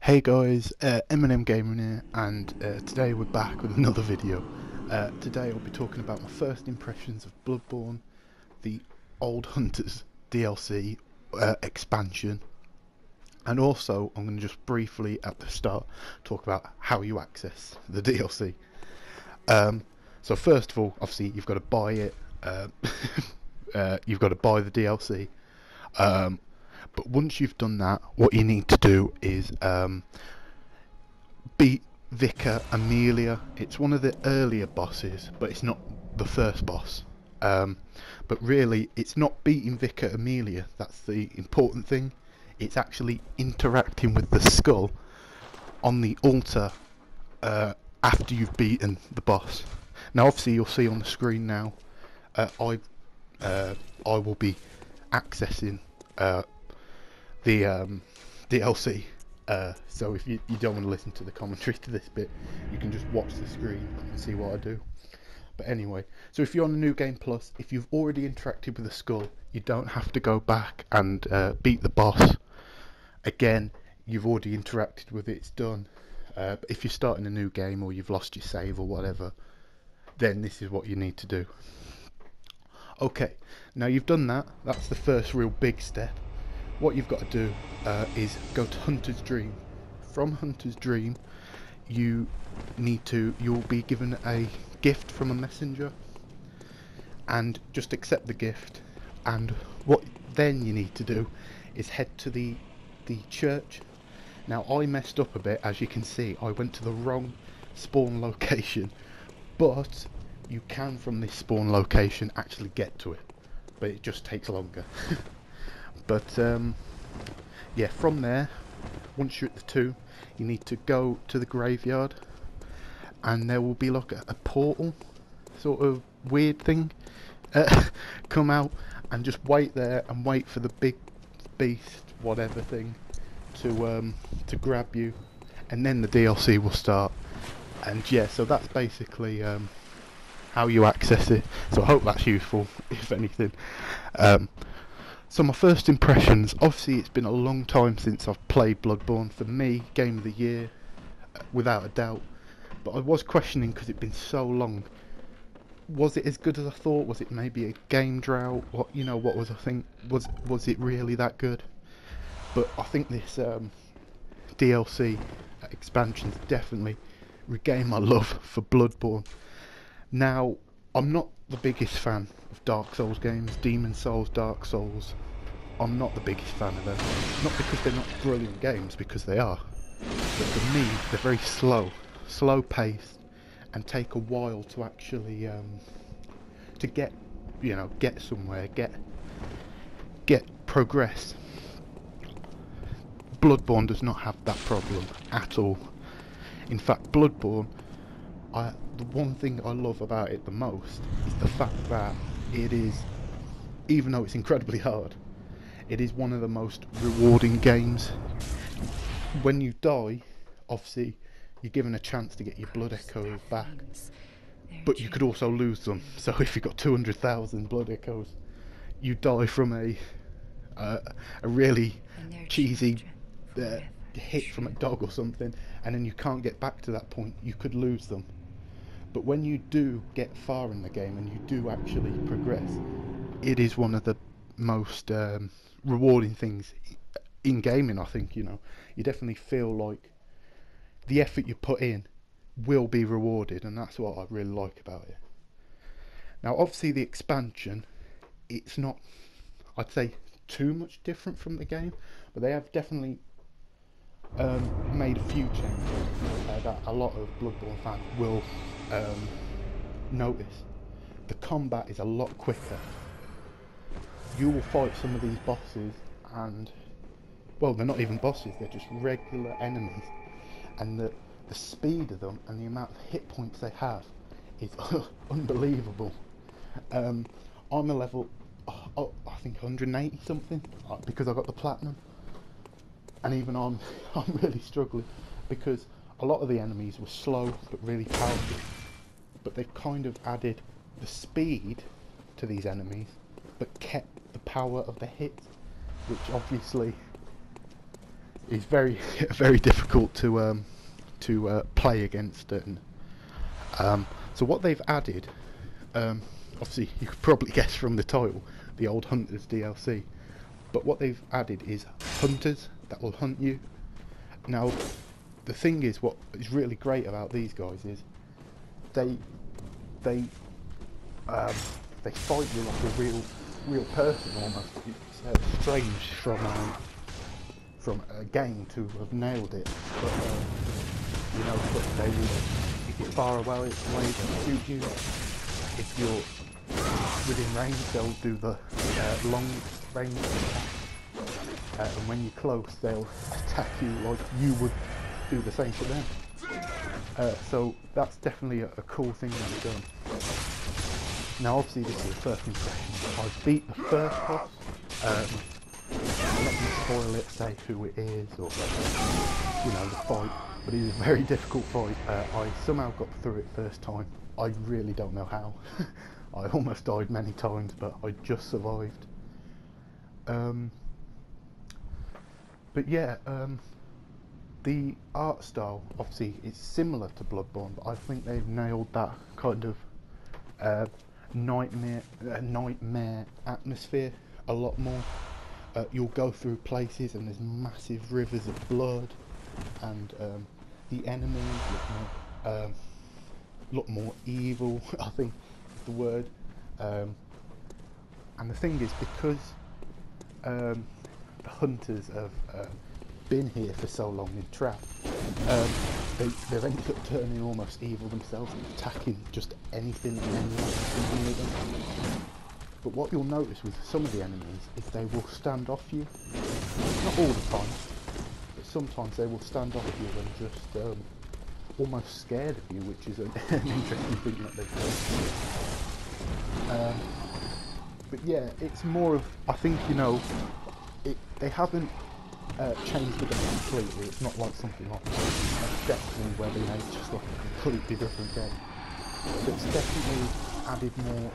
Hey guys, Eminem Gaming here, and today we're back with another video. Today I'll be talking about my first impressions of Bloodborne, the Old Hunters DLC expansion, and also I'm going to just briefly at the start talk about how you access the DLC. So first of all, obviously you've got to buy it. You've got to buy the DLC. But once you've done that, what you need to do is beat Vicar Amelia. It's one of the earlier bosses, but it's not the first boss. But really, it's not beating Vicar Amelia that's the important thing. It's actually interacting with the skull on the altar after you've beaten the boss. Now, obviously, you'll see on the screen now. I will be accessing the DLC. So if you don't want to listen to the commentary to this bit, you can just watch the screen and see what I do. But anyway, so if you're on the New Game Plus, if you've already interacted with the skull, you don't have to go back and beat the boss again. You've already interacted with it, it's done. But if you're starting a new game or you've lost your save or whatever, then this is what you need to do. Okay, now you've done that. That's the first real big step. What you've got to do is go to Hunter's Dream. From Hunter's Dream, you'll be given a gift from a messenger, and just accept the gift. And what then you need to do is head to the church. Now I messed up a bit, as you can see. I went to the wrong spawn location, but you can from this spawn location actually get to it, but it just takes longer. But yeah, from there, once you're at the tomb, you need to go to the graveyard, and there will be like a portal sort of weird thing come out, and just wait there and wait for the big beast whatever thing to grab you, and then the DLC will start. And yeah, so that's basically how you access it. So I hope that's useful, if anything. So my first impressions, obviously it's been a long time since I've played Bloodborne. For me, game of the year, without a doubt. But I was questioning because it'd been so long. Was it as good as I thought? Was it maybe a game drought? What was I think? Was it really that good? But I think this DLC expansion's definitely regained my love for Bloodborne. Now, I'm not the biggest fan of Dark Souls games, Demon Souls, Dark Souls. I'm not the biggest fan of them. Not because they're not brilliant games, because they are. But for me, they're very slow paced, and take a while to actually to get somewhere, get progress. Bloodborne does not have that problem at all. In fact, Bloodborne, the one thing I love about it the most is the fact that it is, even though it's incredibly hard, it is one of the most rewarding games. When you die, obviously, you're given a chance to get your blood echoes back, but you could also lose them. So if you've got 200,000 blood echoes, you die from a really cheesy hit from a dog or something, and then you can't get back to that point. You could lose them. But when you do get far in the game and you do actually progress, it is one of the most rewarding things in gaming. I think you definitely feel like the effort you put in will be rewarded, and that's what I really like about it. Now, obviously, the expansion, it's not, I'd say, too much different from the game, but they have definitely made a few changes that a lot of Bloodborne fans will notice. The combat is a lot quicker. You will fight some of these bosses, and well, they're not even bosses, they're just regular enemies, and the speed of them and the amount of hit points they have is unbelievable. I'm a level I think 180 something, because I got the platinum, and even I'm really struggling, because a lot of the enemies were slow but really powerful, but they've kind of added the speed to these enemies but kept the power of the hit, which obviously is very very difficult to play against it. And, so what they've added, obviously you could probably guess from the title, the old Hunters DLC. But what they've added is hunters that will hunt you. Now, the thing is, what is really great about these guys is they they fight you like a real person almost. It's strange from a game to have nailed it, but you know, but they will, if you're far away, they'll shoot you. If you're within range, they'll do the long range attack. And when you're close, they'll attack you like you would do the same to them. So that's definitely a cool thing they've done. Now obviously this is the first impression. I beat the first boss. Let me spoil it, say who it is, or you know, the fight. But it is a very difficult fight. I somehow got through it first time. I really don't know how. I almost died many times, but I just survived. But yeah, the art style, obviously, it's similar to Bloodborne, but I think they've nailed that kind of nightmare atmosphere a lot more. You'll go through places and there's massive rivers of blood, and the enemies look more evil, I think is the word. And the thing is, because the hunters have been here for so long in trap, they've ended up turning almost evil themselves and attacking just anything and anyone near them. But what you'll notice with some of the enemies is they will stand off you. Not all the time, but sometimes they will stand off you and just almost scared of you, which is an interesting thing that they've done. But yeah, it's more of, I think, you know, they haven't changed the game completely. It's not like something like Destiny where they made just like a completely different game. But it's definitely added more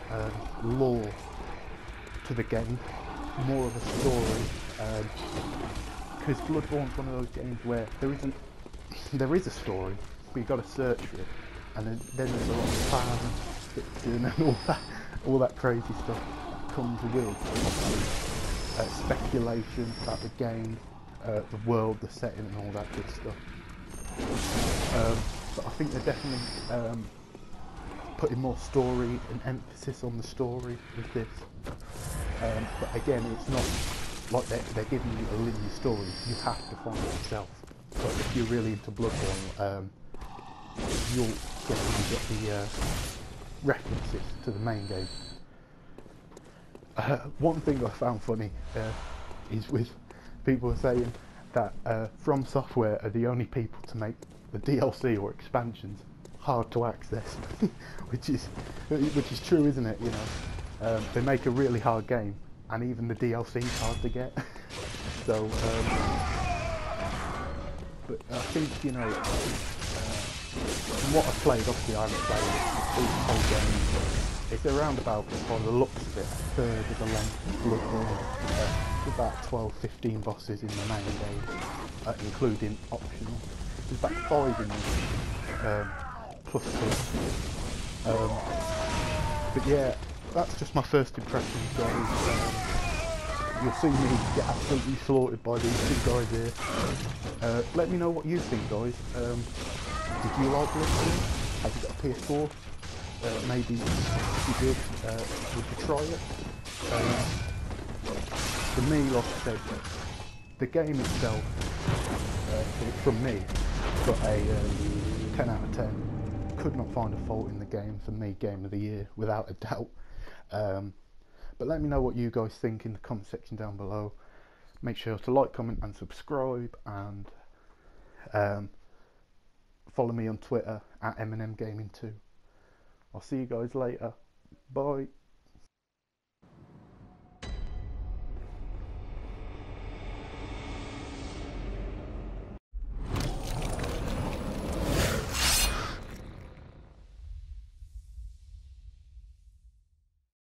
lore to the game, more of a story. Because Bloodborne's one of those games where there is a story, but you've got to search for it, and then there's a lot of fan fiction and all that crazy stuff that comes with speculation about the game, the world, the setting, and all that good stuff. But I think they're definitely putting more story and emphasis on the story with this. But again, it's not like they're giving you a linear story. You have to find it yourself. But if you're really into Bloodborne, you'll definitely get the references to the main game. One thing I found funny is with people saying that From Software are the only people to make the DLC or expansions hard to access, which is true, isn't it? You know, they make a really hard game, and even the DLC is hard to get. So, but I think, you know, from what I've played, obviously I haven't played the whole game. It's around about, by the looks of it, a third of the length of Bloodborne. About 12-15 bosses in the main game, including optional. There's about 5 in there, plus. But yeah, that's just my first impression, guys. You'll see me get absolutely slaughtered by these two guys here. Let me know what you think, guys. Did you like Bloodborne? Have you got a PS4? Maybe if you did, would you try it? For me, like I said, the game itself, from me, got a 10 out of 10. Could not find a fault in the game. For me, Game of the Year, without a doubt. But let me know what you guys think in the comment section down below. Make sure to like, comment and subscribe, and follow me on Twitter at MNMGaming2. I'll see you guys later. Bye.